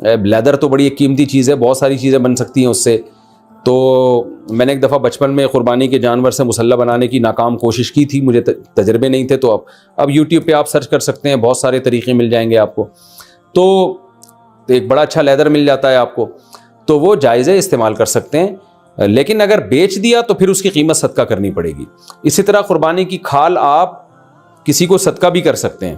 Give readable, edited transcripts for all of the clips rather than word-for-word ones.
Leather تو بڑی ایک قیمتی چیز ہے، بہت ساری چیزیں بن سکتی ہیں اس سے. تو میں نے ایک دفعہ بچپن میں قربانی کے جانور سے مسلح بنانے کی ناکام کوشش کی تھی، مجھے تجربے نہیں تھے. تو اب یوٹیوب پہ آپ سرچ کر سکتے ہیں، بہت سارے طریقے مل جائیں گے آپ کو. تو ایک بڑا اچھا لیدر مل جاتا ہے آپ کو، تو وہ جائز ہے، استعمال کر سکتے ہیں. لیکن اگر بیچ دیا تو پھر اس کی قیمت صدقہ کرنی پڑے گی. اسی طرح قربانی کی کھال آپ کسی کو صدقہ بھی کر سکتے ہیں.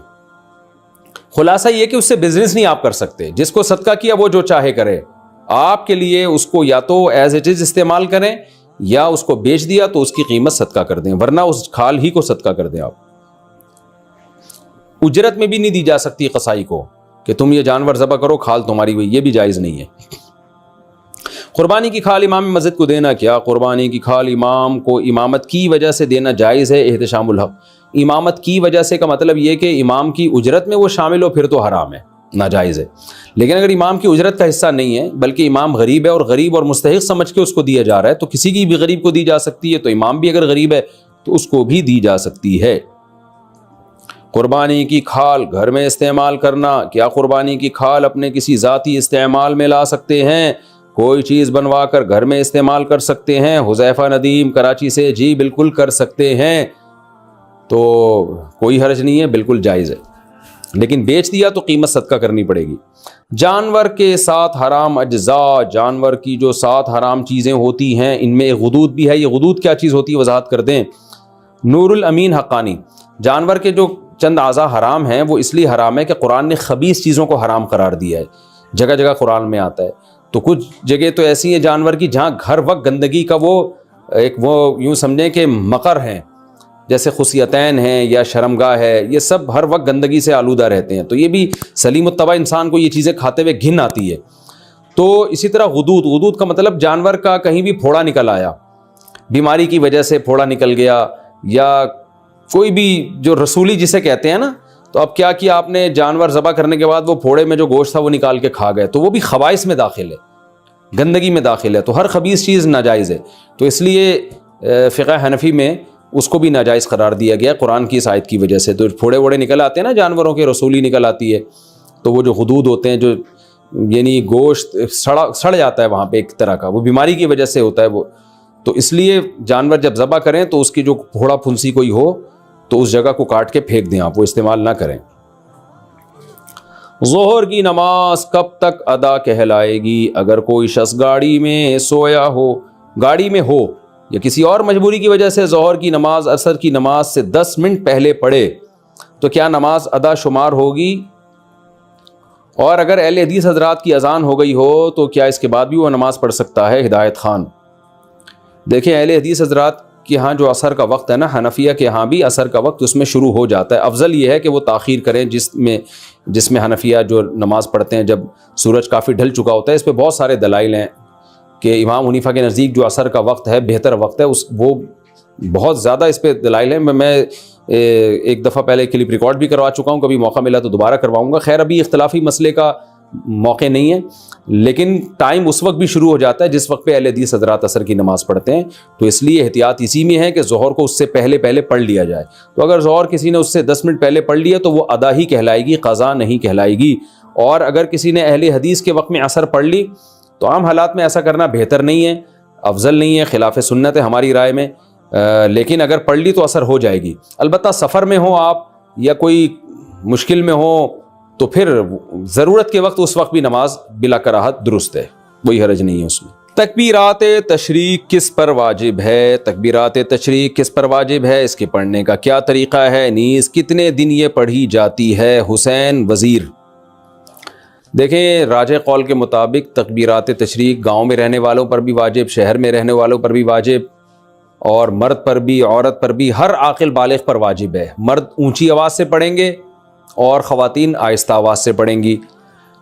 خلاصہ یہ کہ اس سے بزنس نہیں آپ کر سکتے. جس کو صدقہ کیا وہ جو چاہے کرے. آپ کے لیے اس کو یا تو ایز اٹ از استعمال کریں، یا اس کو بیچ دیا تو اس کی قیمت صدقہ کر دیں، ورنہ اس کھال ہی کو صدقہ کر دیں. آپ اجرت میں بھی نہیں دی جا سکتی قصائی کو کہ تم یہ جانور ذبح کرو، کھال تمہاری ہوئی، یہ بھی جائز نہیں ہے. قربانی کی کھال امام مسجد کو دینا، کیا قربانی کی کھال امام کو امامت کی وجہ سے دینا جائز ہے؟ احتشام الحق. امامت کی وجہ سے کا مطلب یہ کہ امام کی اجرت میں وہ شامل ہو، پھر تو حرام ہے، ناجائز ہے. لیکن اگر امام کی اجرت کا حصہ نہیں ہے بلکہ امام غریب ہے اور غریب اور مستحق سمجھ کے اس کو دیا جا رہا ہے، تو کسی کی بھی غریب کو دی جا سکتی ہے. تو امام بھی اگر غریب ہے تو اس کو بھی دی جا سکتی ہے. قربانی کی کھال گھر میں استعمال کرنا، کیا قربانی کی کھال اپنے کسی ذاتی استعمال میں لا سکتے ہیں؟ کوئی چیز بنوا کر گھر میں استعمال کر سکتے ہیں. حذیفہ ندیم کراچی سے، جی بالکل کر سکتے ہیں، تو کوئی حرج نہیں ہے، بالکل جائز ہے. لیکن بیچ دیا تو قیمت صدقہ کرنی پڑے گی. جانور کے ساتھ حرام اجزاء، جانور کی جو 7 حرام چیزیں ہوتی ہیں ان میں ایک غدود بھی ہے. یہ غدود کیا چیز ہوتی ہے وضاحت کر دیں. نور الامین حقانی، جانور کے جو چند اعضاء حرام ہیں وہ اس لیے حرام ہے کہ قرآن نے خبیث چیزوں کو حرام قرار دیا ہے. جگہ جگہ قرآن میں آتا ہے. تو کچھ جگہ تو ایسی ہیں جانور کی جہاں ہر وقت گندگی کا وہ یوں سمجھیں کہ مقر ہیں، جیسے خصیتین ہیں یا شرمگاہ ہے، یہ سب ہر وقت گندگی سے آلودہ رہتے ہیں. تو یہ بھی سلیم الطبع انسان کو یہ چیزیں کھاتے ہوئے گھن آتی ہے. تو اسی طرح غدود کا مطلب جانور کا کہیں بھی پھوڑا نکل آیا، بیماری کی وجہ سے پھوڑا نکل گیا، یا کوئی بھی جو رسولی جسے کہتے ہیں نا. تو اب کیا کیا آپ نے، جانور ذبح کرنے کے بعد وہ پھوڑے میں جو گوشت تھا وہ نکال کے کھا گئے، تو وہ بھی خبائث میں داخل ہے، گندگی میں داخل ہے. تو ہر خبیث چیز ناجائز ہے. تو اس لیے فقہ حنفی میں اس کو بھی ناجائز قرار دیا گیا قرآن کی اس آیت کی وجہ سے. تو پھوڑے ووڑے نکل آتے ہیں نا جانوروں کے، رسولی نکل آتی ہے، تو وہ جو غدود ہوتے ہیں، جو یعنی گوشت سڑ جاتا ہے وہاں پہ ایک طرح کا، وہ بیماری کی وجہ سے ہوتا ہے وہ. تو اس لیے جانور جب ذبح کریں تو اس کی جو پھوڑا پھنسی کوئی ہو تو اس جگہ کو کاٹ کے پھینک دیں، آپ وہ استعمال نہ کریں. ظہر کی نماز کب تک ادا کہلائے گی؟ اگر کوئی شخص گاڑی میں سویا ہو، گاڑی میں ہو یا کسی اور مجبوری کی وجہ سے ظہر کی نماز عصر کی نماز سے 10 منٹ پہلے پڑھے تو کیا نماز ادا شمار ہوگی؟ اور اگر اہل حدیث حضرات کی اذان ہو گئی ہو تو کیا اس کے بعد بھی وہ نماز پڑھ سکتا ہے؟ ہدایت خان. دیکھیں اہل حدیث حضرات کہ ہاں جو عصر کا وقت ہے نا، حنفیہ کے ہاں بھی عصر کا وقت اس میں شروع ہو جاتا ہے. افضل یہ ہے کہ وہ تاخیر کریں، جس میں حنفیہ جو نماز پڑھتے ہیں جب سورج کافی ڈھل چکا ہوتا ہے. اس پہ بہت سارے دلائل ہیں کہ امام حنیفہ کے نزدیک جو عصر کا وقت ہے بہتر وقت ہے، وہ بہت زیادہ اس پہ دلائل ہیں. میں ایک دفعہ پہلے کلپ ریکارڈ بھی کروا چکا ہوں، کبھی موقع ملا تو دوبارہ کرواؤں گا. خیر ابھی اختلافی مسئلے کا موقع نہیں ہے، لیکن ٹائم اس وقت بھی شروع ہو جاتا ہے جس وقت پہ اہل حدیث حضرات عصر کی نماز پڑھتے ہیں. تو اس لیے احتیاط اسی میں ہے کہ ظہر کو اس سے پہلے پڑھ لیا جائے. تو اگر ظہر کسی نے اس سے 10 منٹ پہلے پڑھ لیا تو وہ ادا ہی کہلائے گی، قضا نہیں کہلائے گی. اور اگر کسی نے اہل حدیث کے وقت میں عصر پڑھ لی تو عام حالات میں ایسا کرنا بہتر نہیں ہے، افضل نہیں ہے، خلاف سنت ہے ہماری رائے میں. لیکن اگر پڑھ لی تو عصر ہو جائے گی. البتہ سفر میں ہو آپ یا کوئی مشکل میں ہو تو پھر ضرورت کے وقت اس وقت بھی نماز بلا کراہت درست ہے، کوئی حرج نہیں ہے اس میں. تکبیرات تشریق کس پر واجب ہے؟ تکبیرات تشریق کس پر واجب ہے؟ اس کے پڑھنے کا کیا طریقہ ہے؟ نیز کتنے دن یہ پڑھی جاتی ہے؟ حسین وزیر. دیکھیں راجح قول کے مطابق تکبیرات تشریق گاؤں میں رہنے والوں پر بھی واجب، شہر میں رہنے والوں پر بھی واجب، اور مرد پر بھی عورت پر بھی، ہر عاقل بالغ پر واجب ہے. مرد اونچی آواز سے پڑھیں گے اور خواتین آہستہ آواز سے پڑھیں گی،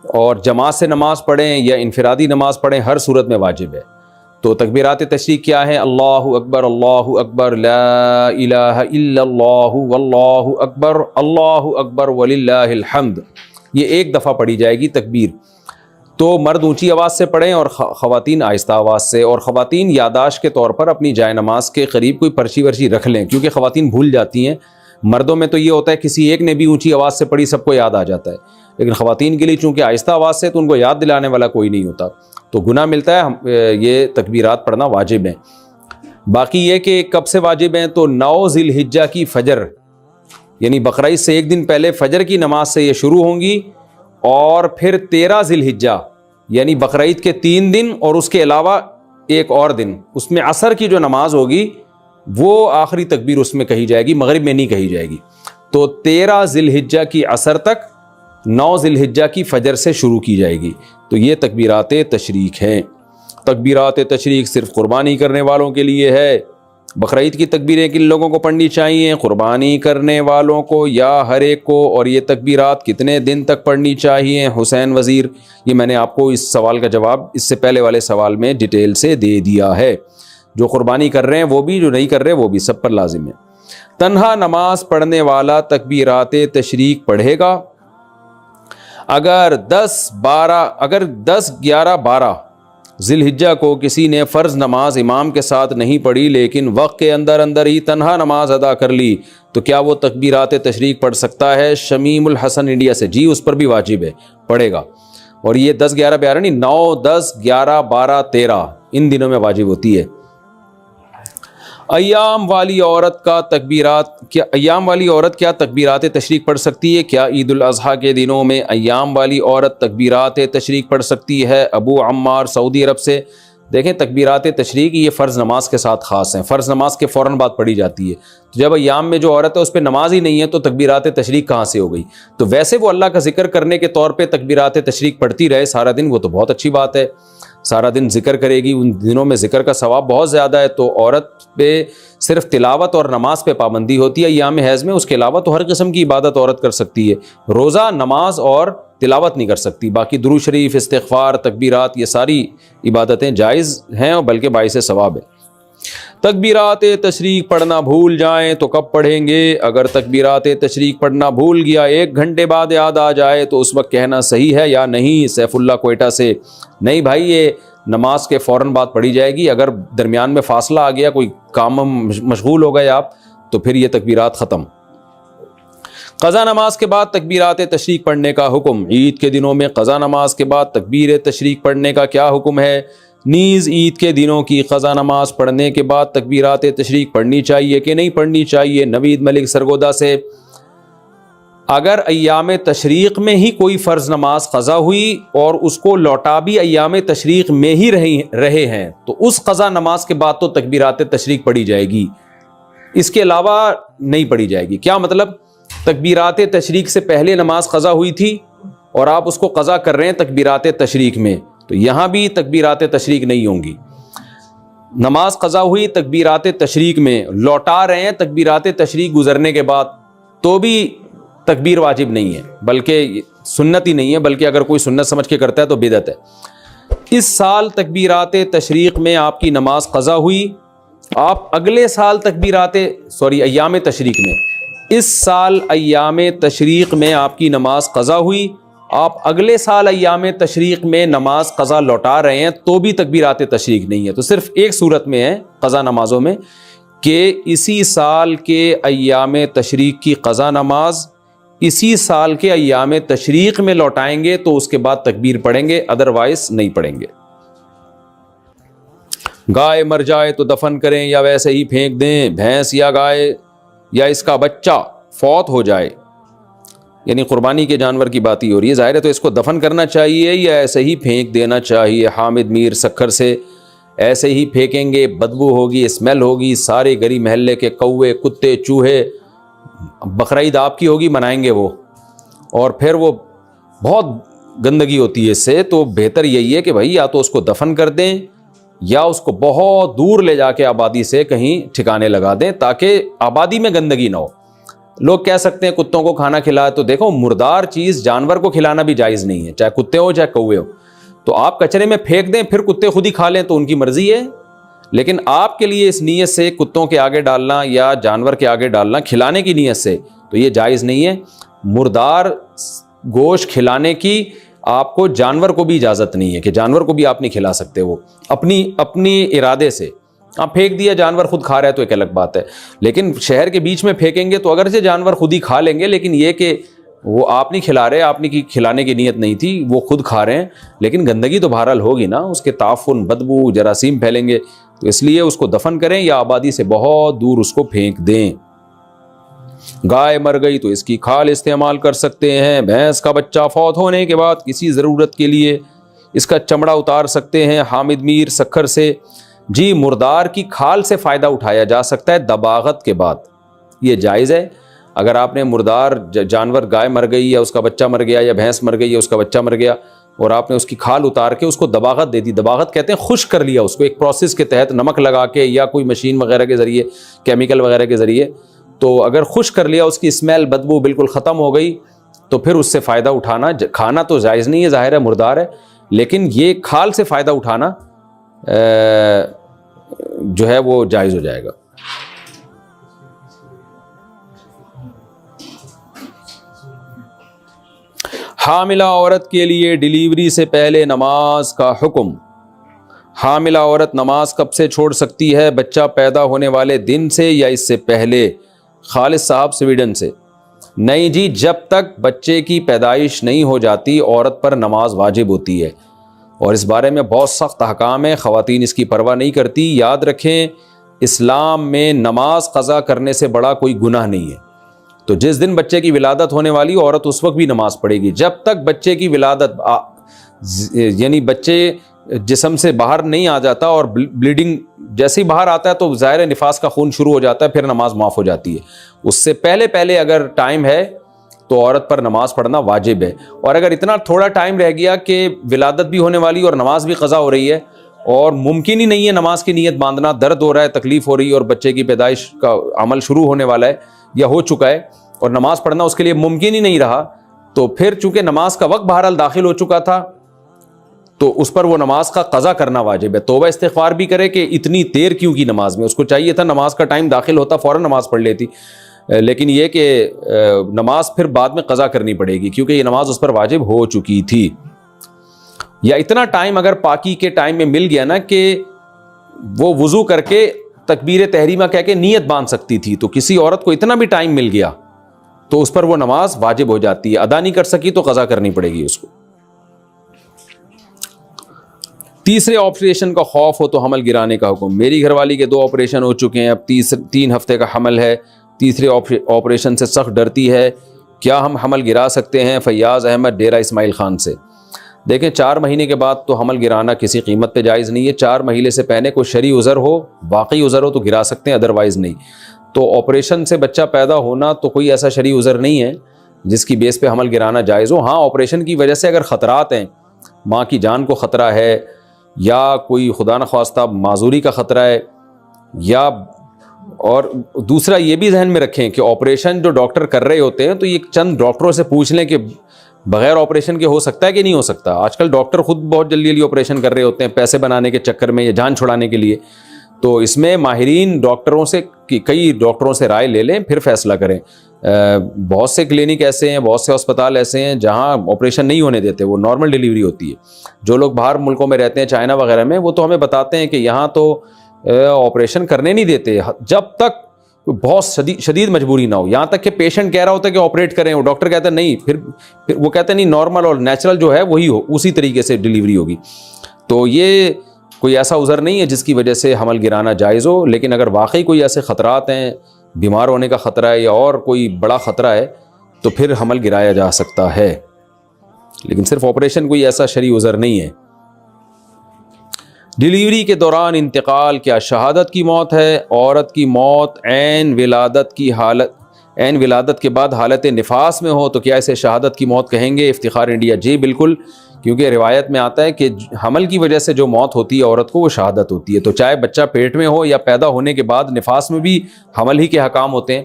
اور جماعت سے نماز پڑھیں یا انفرادی نماز پڑھیں، ہر صورت میں واجب ہے. تو تکبیرات تشریق کیا ہے؟ اللہ اکبر لا الہ الا اللہ واللہ اکبر وللہ الحمد. یہ ایک دفعہ پڑھی جائے گی تکبیر. تو مرد اونچی آواز سے پڑھیں اور خواتین آہستہ آواز سے. اور خواتین یادداشت کے طور پر اپنی جائے نماز کے قریب کوئی پرچی ورچی رکھ لیں، کیونکہ خواتین بھول جاتی ہیں. مردوں میں تو یہ ہوتا ہے کسی ایک نے بھی اونچی آواز سے پڑھی سب کو یاد آ جاتا ہے، لیکن خواتین کے لیے چونکہ آہستہ آواز سے تو ان کو یاد دلانے والا کوئی نہیں ہوتا، تو گناہ ملتا ہے۔ یہ تکبیرات پڑھنا واجب ہیں۔ باقی یہ کہ کب سے واجب ہیں، تو 9 ذی الحجہ کی فجر، یعنی بقرعید سے ایک دن پہلے فجر کی نماز سے یہ شروع ہوں گی، اور پھر 13 ذی الحجہ یعنی بقرعید کے 3 دن اور اس کے علاوہ ایک اور دن، اس میں عصر کی جو نماز ہوگی وہ آخری تکبیر اس میں کہی جائے گی، مغرب میں نہیں کہی جائے گی۔ تو 13 ذی الحجہ کی عصر تک 9 ذی الحجہ کی فجر سے شروع کی جائے گی۔ تو یہ تکبیرات تشریق ہیں۔ تکبیرات تشریق صرف قربانی کرنے والوں کے لیے ہے۔ بقرعید کی تکبیریں کن لوگوں کو پڑھنی چاہیے؟ قربانی کرنے والوں کو یا ہر ایک کو؟ اور یہ تکبیرات کتنے دن تک پڑھنی چاہیے؟ حسین وزیر، یہ میں نے آپ کو اس سوال کا جواب اس سے پہلے والے سوال میں ڈیٹیل سے دے دیا ہے۔ جو قربانی کر رہے ہیں وہ بھی، جو نہیں کر رہے وہ بھی، سب پر لازم ہے۔ تنہا نماز پڑھنے والا تکبیرات تشریق پڑھے گا اگر 10، 11، 12 ذی الحجہ کو کسی نے فرض نماز امام کے ساتھ نہیں پڑھی لیکن وقت کے اندر اندر ہی تنہا نماز ادا کر لی، تو کیا وہ تکبیرات تشریق پڑھ سکتا ہے؟ شمیم الحسن انڈیا سے، جی اس پر بھی واجب ہے، پڑھے گا۔ اور یہ 10، 11، 12 نہیں، 9، 10، 11، 12، 13 ان دنوں میں واجب ہوتی ہے۔ ایام والی عورت کیا تکبیرات تشریق پڑھ سکتی ہے؟ کیا عید الاضحیٰ کے دنوں میں ایام والی عورت تکبیرات تشریق پڑھ سکتی ہے؟ ابو عمار سعودی عرب سے۔ دیکھیں تکبیرات تشریق یہ فرض نماز کے ساتھ خاص ہیں، فرض نماز کے فوراً بعد پڑھی جاتی ہے۔ تو جب ایام میں جو عورت ہے اس پہ نماز ہی نہیں ہے تو تکبیرات تشریق کہاں سے ہو گئی؟ تو ویسے وہ اللہ کا ذکر کرنے کے طور پہ تکبیرات تشریق پڑھتی رہے سارا دن، وہ تو بہت اچھی بات ہے، سارا دن ذکر کرے گی، ان دنوں میں ذکر کا ثواب بہت زیادہ ہے۔ تو عورت پہ صرف تلاوت اور نماز پہ پابندی ہوتی ہے ایام حیض میں، اس کے علاوہ تو ہر قسم کی عبادت عورت کر سکتی ہے، روزہ، نماز اور تلاوت نہیں کر سکتی، باقی درود شریف، استغفار، تکبیرات، یہ ساری عبادتیں جائز ہیں اور بلکہ باعث ثواب ہے۔ تکبیرات تشریق پڑھنا بھول جائیں تو کب پڑھیں گے؟ اگر تکبیرات تشریق پڑھنا بھول گیا 1 گھنٹے بعد یاد آ جائے تو اس وقت کہنا صحیح ہے یا نہیں؟ سیف اللہ کوئٹہ سے۔ نہیں بھائی، یہ نماز کے فوراً بعد پڑھی جائے گی، اگر درمیان میں فاصلہ آ گیا، کوئی کام مشغول ہو گئے آپ، تو پھر یہ تکبیرات ختم۔ قضا نماز کے بعد تکبیرات تشریق پڑھنے کا حکم۔ عید کے دنوں میں قضا نماز کے بعد تکبیر تشریق پڑھنے کا کیا حکم ہے؟ نیز عید کے دنوں کی قضا نماز پڑھنے کے بعد تکبیرات تشریق پڑھنی چاہیے کہ نہیں پڑھنی چاہیے؟ نوید ملک سرگودا سے۔ اگر ایام تشریق میں ہی کوئی فرض نماز قضا ہوئی اور اس کو لوٹا بھی ایام تشریق میں ہی رہے ہیں تو اس قضا نماز کے بعد تو تکبیرات تشریق پڑھی جائے گی، اس کے علاوہ نہیں پڑھی جائے گی۔ کیا مطلب؟ تکبیرات تشریق سے پہلے نماز قضا ہوئی تھی اور آپ اس کو قضا کر رہے ہیں تکبیرات تشریق میں، تو یہاں بھی تکبیرات تشریق نہیں ہوں گی۔ نماز قضا ہوئی تکبیرات تشریق میں، لوٹا رہے ہیں تکبیرات تشریق گزرنے کے بعد، تو بھی تکبیر واجب نہیں ہے، بلکہ سنت ہی نہیں ہے، بلکہ اگر کوئی سنت سمجھ کے کرتا ہے تو بدعت ہے۔ اس سال تکبیرات تشریق میں آپ کی نماز قضا ہوئی، آپ اگلے سال ایام تشریق میں، اس سال ایام تشریق میں آپ کی نماز قضا ہوئی، آپ اگلے سال ایام تشریق میں نماز قضا لوٹا رہے ہیں تو بھی تکبیرات تشریق نہیں ہے۔ تو صرف ایک صورت میں ہے قضا نمازوں میں کہ اسی سال کے ایام تشریق کی قضا نماز اسی سال کے ایام تشریق میں لوٹائیں گے تو اس کے بعد تکبیر پڑھیں گے، ادروائز نہیں پڑھیں گے۔ گائے مر جائے تو دفن کریں یا ویسے ہی پھینک دیں؟ بھینس یا گائے یا اس کا بچہ فوت ہو جائے، یعنی قربانی کے جانور کی بات ہی ہو رہی ہے، ظاہر ہے تو اس کو دفن کرنا چاہیے یا ایسے ہی پھینک دینا چاہیے؟ حامد میر سکھر سے۔ ایسے ہی پھینکیں گے، بدبو ہوگی، اسمیل ہوگی، سارے گلی محلے کے کوے، کتے، چوہے، بقرعید آپ کی ہوگی، منائیں گے وہ، اور پھر وہ بہت گندگی ہوتی ہے اس سے۔ تو بہتر یہی ہے کہ بھائی یا تو اس کو دفن کر دیں یا اس کو بہت دور لے جا کے آبادی سے کہیں ٹھکانے لگا دیں تاکہ آبادی میں گندگی نہ ہو۔ لوگ کہہ سکتے ہیں کتوں کو کھانا کھلائے، تو دیکھو مردار چیز جانور کو کھلانا بھی جائز نہیں ہے، چاہے کتے ہو چاہے کوے ہو۔ تو آپ کچرے میں پھینک دیں، پھر کتے خود ہی کھا لیں تو ان کی مرضی ہے، لیکن آپ کے لیے اس نیت سے کتوں کے آگے ڈالنا یا جانور کے آگے ڈالنا کھلانے کی نیت سے تو یہ جائز نہیں ہے۔ مردار گوشت کھلانے کی آپ کو جانور کو بھی اجازت نہیں ہے کہ جانور کو بھی آپ نہیں کھلا سکتے، وہ اپنی ارادے سے آپ پھینک دیا جانور خود کھا رہا ہے تو ایک الگ بات ہے, لیکن شہر کے بیچ میں پھینکیں گے تو اگرچہ جانور خود ہی کھا لیں گے, لیکن یہ کہ وہ آپ نہیں کھلا رہے, آپ نے کھلانے کی نیت نہیں تھی, وہ خود کھا رہے ہیں, لیکن گندگی تو بہرحال ہوگی نا, اس کے تعفن, بدبو, جراثیم پھیلیں گے, تو اس لیے اس کو دفن کریں یا آبادی سے بہت دور اس کو پھینک دیں. گائے مر گئی تو اس کی کھال استعمال کر سکتے ہیں. بھینس کا بچہ فوت ہونے کے بعد کسی ضرورت کے لیے اس کا چمڑا اتار سکتے ہیں. حامد میر سکھر سے, جی مردار کی کھال سے فائدہ اٹھایا جا سکتا ہے دباغت کے بعد, یہ جائز ہے. اگر آپ نے مردار جانور, گائے مر گئی یا اس کا بچہ مر گیا, یا بھینس مر گئی یا اس کا بچہ مر گیا, اور آپ نے اس کی کھال اتار کے اس کو دباغت دے دی, دباغت کہتے ہیں خشک کر لیا اس کو ایک پروسیس کے تحت, نمک لگا کے یا کوئی مشین وغیرہ کے ذریعے, کیمیکل وغیرہ کے ذریعے, تو اگر خشک کر لیا, اس کی اسمیل, بدبو بالکل ختم ہو گئی, تو پھر اس سے فائدہ اٹھانا, کھانا تو جائز نہیں ہے, ظاہر ہے مردار ہے, لیکن یہ کھال سے فائدہ اٹھانا جو ہے وہ جائز ہو جائے گا. حاملہ عورت کے لیے ڈیلیوری سے پہلے نماز کا حکم. حاملہ عورت نماز کب سے چھوڑ سکتی ہے؟ بچہ پیدا ہونے والے دن سے یا اس سے پہلے؟ خالد صاحب سویڈن سے. نہیں جی, جب تک بچے کی پیدائش نہیں ہو جاتی عورت پر نماز واجب ہوتی ہے, اور اس بارے میں بہت سخت احکام ہیں, خواتین اس کی پرواہ نہیں کرتی. یاد رکھیں اسلام میں نماز قضا کرنے سے بڑا کوئی گناہ نہیں ہے. تو جس دن بچے کی ولادت ہونے والی عورت اس وقت بھی نماز پڑھے گی, جب تک بچے کی ولادت یعنی بچے جسم سے باہر نہیں آ جاتا, اور بلیڈنگ جیسے ہی باہر آتا ہے تو ظاہر نفاس کا خون شروع ہو جاتا ہے, پھر نماز معاف ہو جاتی ہے. اس سے پہلے اگر ٹائم ہے تو عورت پر نماز پڑھنا واجب ہے. اور اگر اتنا تھوڑا ٹائم رہ گیا کہ ولادت بھی ہونے والی اور نماز بھی قضا ہو رہی ہے, اور ممکن ہی نہیں ہے نماز کی نیت باندھنا, درد ہو رہا ہے, تکلیف ہو رہی ہے, اور بچے کی پیدائش کا عمل شروع ہونے والا ہے یا ہو چکا ہے, اور نماز پڑھنا اس کے لیے ممکن ہی نہیں رہا, تو پھر چونکہ نماز کا وقت بہرحال داخل ہو چکا تھا, تو اس پر وہ نماز کا قضا کرنا واجب ہے. توبہ استغفار بھی کرے کہ اتنی دیر کیوں کی نماز میں, اس کو چاہیے تھا نماز کا ٹائم داخل ہوتا فوراً نماز پڑھ لیتی, لیکن یہ کہ نماز پھر بعد میں قضا کرنی پڑے گی کیونکہ یہ نماز اس پر واجب ہو چکی تھی. یا اتنا ٹائم اگر پاکی کے ٹائم میں مل گیا نا کہ وہ وضو کر کے تکبیر تحریمہ کہہ کے نیت باندھ سکتی تھی, تو کسی عورت کو اتنا بھی ٹائم مل گیا تو اس پر وہ نماز واجب ہو جاتی ہے. ادا نہیں کر سکی تو قضا کرنی پڑے گی اس کو. تیسرے آپریشن کا خوف ہو تو حمل گرانے کا حکم. میری گھر والی کے 2 آپریشن ہو چکے ہیں, اب 3 ہفتے کا حمل ہے, تیسرے آپریشن سے سخت ڈرتی ہے, کیا ہم حمل گرا سکتے ہیں؟ فیاض احمد ڈیرہ اسماعیل خان سے. دیکھیں 4 مہینے کے بعد تو حمل گرانا کسی قیمت پہ جائز نہیں ہے. 4 مہینے سے پہلے کوئی شرعی عذر ہو, واقعی عذر ہو تو گرا سکتے ہیں, ادروائز نہیں. تو آپریشن سے بچہ پیدا ہونا تو کوئی ایسا شرعی عذر نہیں ہے جس کی بیس پہ حمل گرانا جائز ہو. ہاں آپریشن کی وجہ سے اگر خطرات ہیں, ماں کی جان کو خطرہ ہے, یا کوئی خدا نخواستہ معذوری کا خطرہ ہے, یا اور دوسرا یہ بھی ذہن میں رکھیں کہ آپریشن جو ڈاکٹر کر رہے ہوتے ہیں تو یہ چند ڈاکٹروں سے پوچھ لیں کہ بغیر آپریشن کے ہو سکتا ہے کہ نہیں ہو سکتا. آج کل ڈاکٹر خود بہت جلدی آپریشن کر رہے ہوتے ہیں پیسے بنانے کے چکر میں یا جان چھڑانے کے لیے. تو اس میں ماہرین ڈاکٹروں سے, کئی ڈاکٹروں سے رائے لے لیں پھر فیصلہ کریں. بہت سے کلینک ایسے ہیں, بہت سے ہسپتال ایسے ہیں جہاں آپریشن نہیں ہونے دیتے, وہ نارمل ڈیلیوری ہوتی ہے. جو لوگ باہر ملکوں میں رہتے ہیں, چائنا وغیرہ میں, وہ تو ہمیں بتاتے ہیں کہ یہاں تو آپریشن کرنے نہیں دیتے جب تک بہت شدید مجبوری نہ ہو. یہاں تک کہ پیشنٹ کہہ رہا ہوتا ہے کہ آپریٹ کریں, وہ ڈاکٹر کہتا ہے نہیں, پھر وہ کہتے ہیں نہیں نارمل اور نیچرل جو ہے وہی ہو, اسی طریقے سے ڈیلیوری ہوگی. تو یہ کوئی ایسا عذر نہیں ہے جس کی وجہ سے حمل گرانا جائز ہو. لیکن اگر واقعی کوئی ایسے خطرات ہیں, بیمار ہونے کا خطرہ ہے یا اور کوئی بڑا خطرہ ہے, تو پھر حمل گرایا جا سکتا ہے. لیکن صرف آپریشن کوئی ایسا شرعی عذر نہیں ہے. ڈیلیوری کے دوران انتقال کیا شہادت کی موت ہے؟ عورت کی موت عین ولادت کے بعد حالت نفاس میں ہو تو کیا اسے شہادت کی موت کہیں گے؟ افتخار انڈیا. جی بالکل, کیونکہ روایت میں آتا ہے کہ حمل کی وجہ سے جو موت ہوتی ہے عورت کو وہ شہادت ہوتی ہے. تو چاہے بچہ پیٹ میں ہو یا پیدا ہونے کے بعد نفاس میں بھی حمل ہی کے حکام ہوتے ہیں,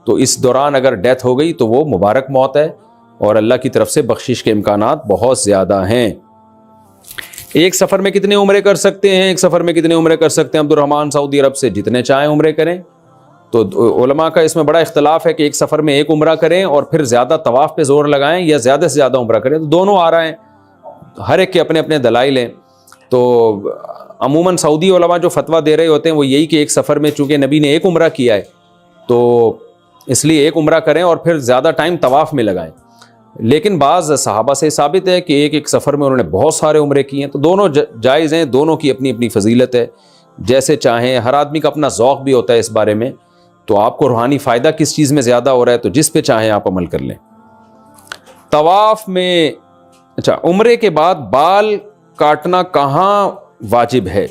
تو اس دوران اگر ڈیتھ ہو گئی تو وہ مبارک موت ہے, اور اللہ کی طرف سے بخشش کے امکانات بہت زیادہ ہیں. ایک سفر میں کتنے عمرے کر سکتے ہیں؟ ایک سفر میں کتنے عمرے کر سکتے ہیں؟ عبدالرحمان سعودی عرب سے. جتنے چاہیں عمرے کریں. تو علماء کا اس میں بڑا اختلاف ہے کہ ایک سفر میں ایک عمرہ کریں اور پھر زیادہ طواف پہ زور لگائیں, یا زیادہ سے زیادہ عمرہ کریں. تو دونوں آ رہے ہیں, ہر ایک کے اپنے اپنے دلائل ہیں. تو عموماً سعودی علماء جو فتویٰ دے رہے ہوتے ہیں وہ یہی کہ ایک سفر میں چونکہ نبی نے ایک عمرہ کیا ہے تو اس لیے ایک عمرہ کریں اور پھر زیادہ ٹائم طواف میں لگائیں، لیکن بعض صحابہ سے ثابت ہے کہ ایک سفر میں انہوں نے بہت سارے عمرے کیے ہیں، تو دونوں جائز ہیں، دونوں کی اپنی اپنی فضیلت ہے، جیسے چاہیں۔ ہر آدمی کا اپنا ذوق بھی ہوتا ہے اس بارے میں، تو آپ کو روحانی فائدہ کس چیز میں زیادہ ہو رہا ہے تو جس پہ چاہیں آپ عمل کر لیں۔ طواف میں عمرے کے بعد بال کاٹنا کہاں واجب ہے؟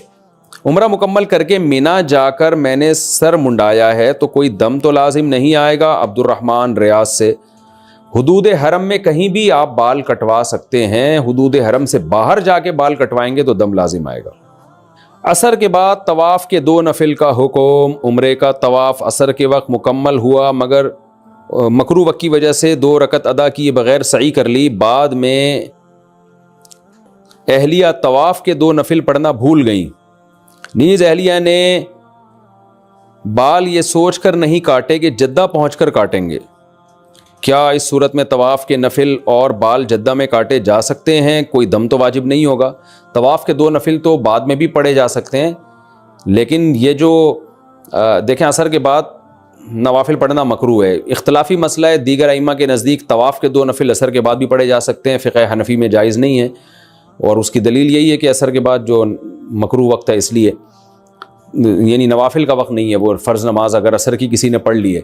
عمرہ مکمل کر کے مینا جا کر میں نے سر منڈایا ہے تو کوئی دم تو لازم نہیں آئے گا؟ عبد الرحمن ریاض سے۔ حدود حرم میں کہیں بھی آپ بال کٹوا سکتے ہیں، حدود حرم سے باہر جا کے بال کٹوائیں گے تو دم لازم آئے گا۔ عصر کے بعد طواف کے 2 نفل کا حکم۔ عمرے کا طواف عصر کے وقت مکمل ہوا مگر مکروہ وقت کی وجہ سے 2 رکعت ادا کیے بغیر سعی کر لی، بعد میں اہلیہ طواف کے 2 نفل پڑھنا بھول گئیں، نیز اہلیہ نے بال یہ سوچ کر نہیں کاٹے کہ جدہ پہنچ کر کاٹیں گے، کیا اس صورت میں طواف کے نفل اور بال جدہ میں کاٹے جا سکتے ہیں؟ کوئی دم تو واجب نہیں ہوگا۔ طواف کے 2 نفل تو بعد میں بھی پڑھے جا سکتے ہیں، لیکن یہ جو دیکھیں عصر کے بعد نوافل پڑھنا مکروہ ہے، اختلافی مسئلہ ہے۔ دیگر ائمہ کے نزدیک طواف کے 2 نفل عصر کے بعد بھی پڑھے جا سکتے ہیں، فقہ حنفی میں جائز نہیں ہے، اور اس کی دلیل یہی ہے کہ عصر کے بعد جو مکروہ وقت ہے اس لیے، یعنی نوافل کا وقت نہیں ہے، وہ فرض نماز اگر عصر کی کسی نے پڑھ لی ہے۔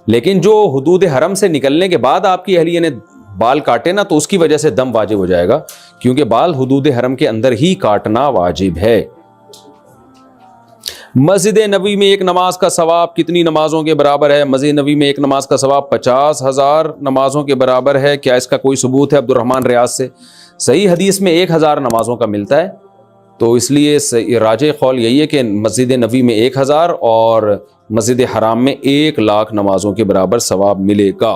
لیکن جو حدود حرم سے نکلنے کے بعد آپ کی اہلیہ نے بال کاٹے نا تو اس کی وجہ سے دم واجب ہو جائے گا، کیونکہ بال حدود حرم کے اندر ہی کاٹنا واجب ہے۔ مسجد نبوی میں ایک نماز کا ثواب کتنی نمازوں کے برابر ہے؟ مسجد نبوی میں ایک نماز کا ثواب 50,000 نمازوں کے برابر ہے، کیا اس کا کوئی ثبوت ہے؟ عبد الرحمن ریاض سے۔ صحیح حدیث میں 1000 نمازوں کا ملتا ہے، تو اس لیے راجح قول یہی ہے کہ مسجد نبوی میں 1000 اور مسجد حرام میں 1,00,000 نمازوں کے برابر ثواب ملے گا۔